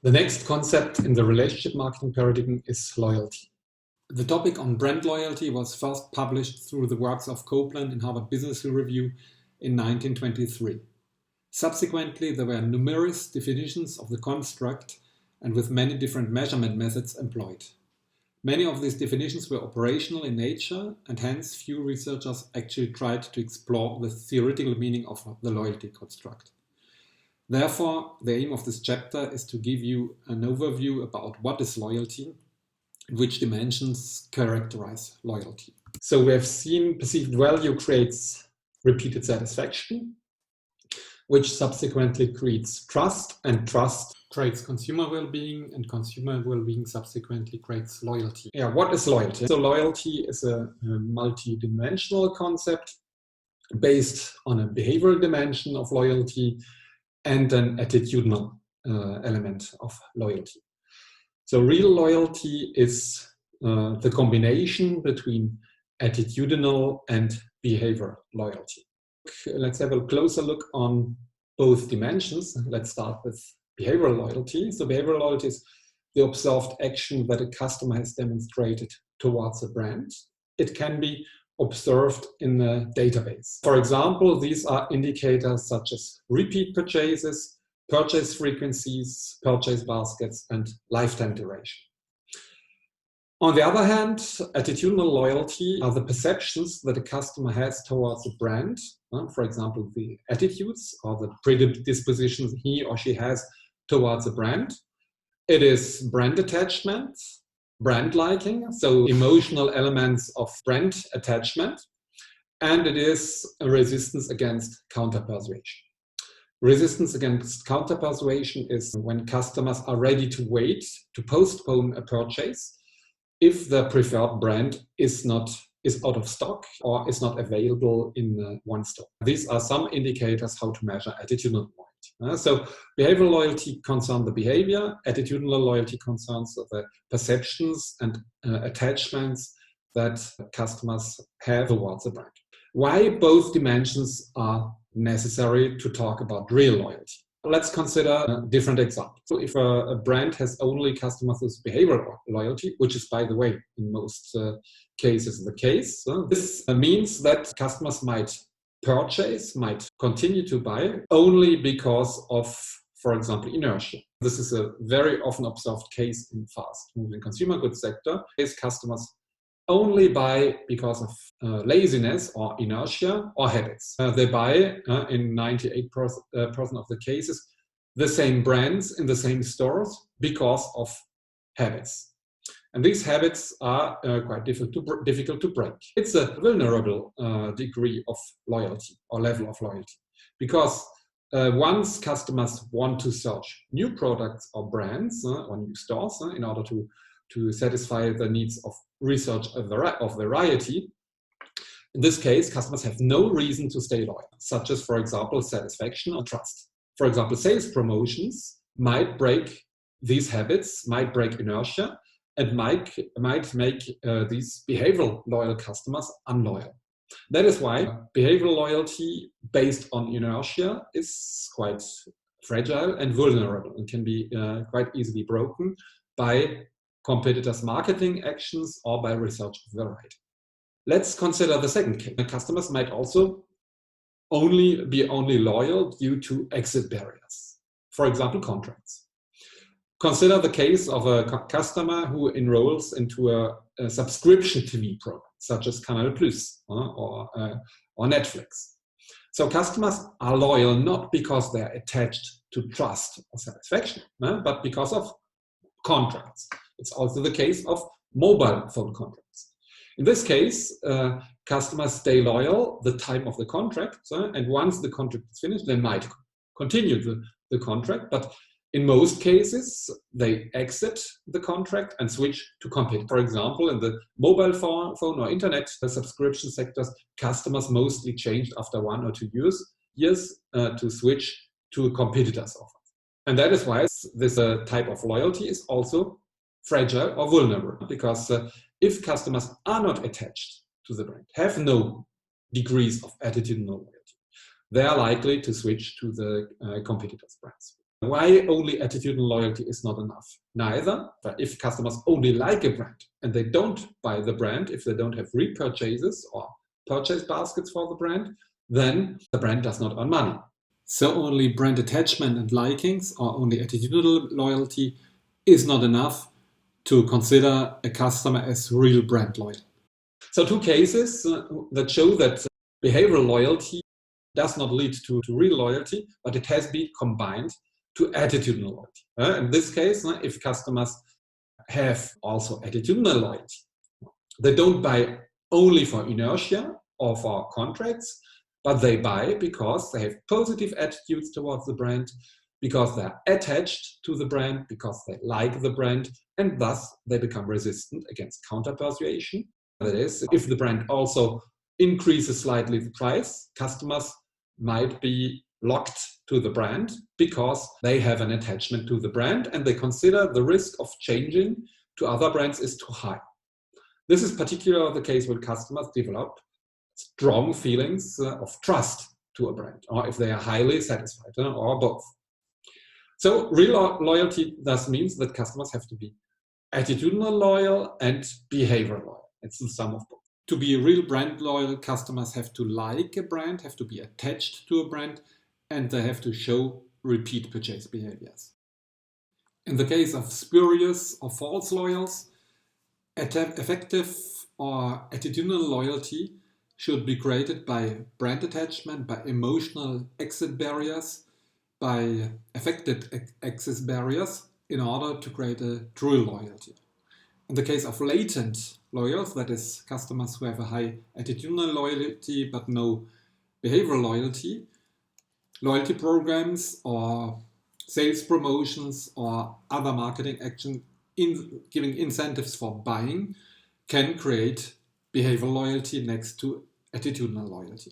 The next concept in the relationship marketing paradigm is loyalty. The topic on brand loyalty was first published through the works of Copeland in Harvard Business Review in 1923. Subsequently, there were numerous definitions of the construct and with many different measurement methods employed. Many of these definitions were operational in nature, and hence few researchers actually tried to explore the theoretical meaning of the loyalty construct. Therefore, the aim of this chapter is to give you an overview about what is loyalty and which dimensions characterize loyalty. So we have seen perceived value creates repeated satisfaction, which subsequently creates trust, and trust creates consumer well-being, and consumer well-being subsequently creates loyalty. Yeah, what is loyalty? So loyalty is a multi-dimensional concept based on a behavioral dimension of loyalty and an attitudinal element of loyalty. So real loyalty is the combination between attitudinal and behavioral loyalty. Let's have a closer look on both dimensions. Let's start with behavioral loyalty. So behavioral loyalty is the observed action that a customer has demonstrated towards a brand. It can be observed in a database. For example, these are indicators such as repeat purchases, purchase frequencies, purchase baskets, and lifetime duration. On the other hand, attitudinal loyalty are the perceptions that a customer has towards a brand. For example, the attitudes or the predispositions he or she has towards a brand. It is brand attachment, brand liking, so emotional elements of brand attachment, and it is a resistance against counter-persuasion. Resistance against counter-persuasion is when customers are ready to wait, to postpone a purchase, if the preferred brand is out of stock or is not available in one store. These are some indicators how to measure attitudinal loyalty. So behavioral loyalty concerns the behavior, attitudinal loyalty concerns the perceptions and attachments that customers have towards a brand. Why both dimensions are necessary to talk about real loyalty? Let's consider a different example. So if a brand has only customers with behavioral loyalty, which is, by the way, in most cases the case, this means that customers might purchase, might continue to buy only because of, for example, inertia. This is a very often observed case in fast-moving consumer goods sector. Is customers only buy because of laziness or inertia or habits. They buy, in 98% of the cases, the same brands in the same stores because of habits. And these habits are quite difficult to break. It's a vulnerable degree of loyalty or level of loyalty, because once customers want to search new products or brands or new stores in order to satisfy the needs of research of variety, in this case, customers have no reason to stay loyal, such as, for example, satisfaction or trust. For example, sales promotions might break these habits, might break inertia, and might make these behavioral loyal customers unloyal. That is why behavioral loyalty based on inertia is quite fragile and vulnerable and can be quite easily broken by competitors' marketing actions or by research of variety. Let's consider the second case. Customers might also be only loyal due to exit barriers. For example, contracts. Consider the case of a customer who enrolls into a subscription TV program, such as Canal Plus or Netflix. So customers are loyal not because they're attached to trust or satisfaction, but because of contracts. It's also the case of mobile phone contracts. In this case, customers stay loyal the time of the contract, and once the contract is finished, they might continue the contract, but in most cases, they exit the contract and switch to compete. For example, in the mobile phone or internet subscription sectors, customers mostly changed after 1 or 2 years to switch to a competitor's offer. And that is why this type of loyalty is also fragile or vulnerable, because if customers are not attached to the brand, have no degrees of attitudinal loyalty, they are likely to switch to the competitors' brands. Why only attitudinal loyalty is not enough? Neither, if customers only like a brand and they don't buy the brand, if they don't have repurchases or purchase baskets for the brand, then the brand does not earn money. So only brand attachment and likings or only attitudinal loyalty is not enough to consider a customer as real brand loyal. So two cases that show that behavioral loyalty does not lead to real loyalty, but it has been combined to attitudinal loyalty. In this case, if customers have also attitudinal loyalty, they don't buy only for inertia or for contracts, but they buy because they have positive attitudes towards the brand, because they're attached to the brand, because they like the brand, and thus they become resistant against counter-persuasion. That is, if the brand also increases slightly the price, customers might be locked to the brand because they have an attachment to the brand and they consider the risk of changing to other brands is too high. This is particularly the case when customers develop strong feelings of trust to a brand, or if they are highly satisfied, or both. So real loyalty thus means that customers have to be attitudinal loyal and behavioral loyal. It's the sum of both. To be real brand loyal, customers have to like a brand, have to be attached to a brand, and they have to show repeat purchase behaviors. In the case of spurious or false loyals, effective or attitudinal loyalty should be created by brand attachment, by emotional exit barriers, by affected access barriers in order to create a true loyalty. In the case of latent loyals, that is customers who have a high attitudinal loyalty but no behavioral loyalty, loyalty programs or sales promotions or other marketing action giving incentives for buying can create behavioral loyalty next to attitudinal loyalty.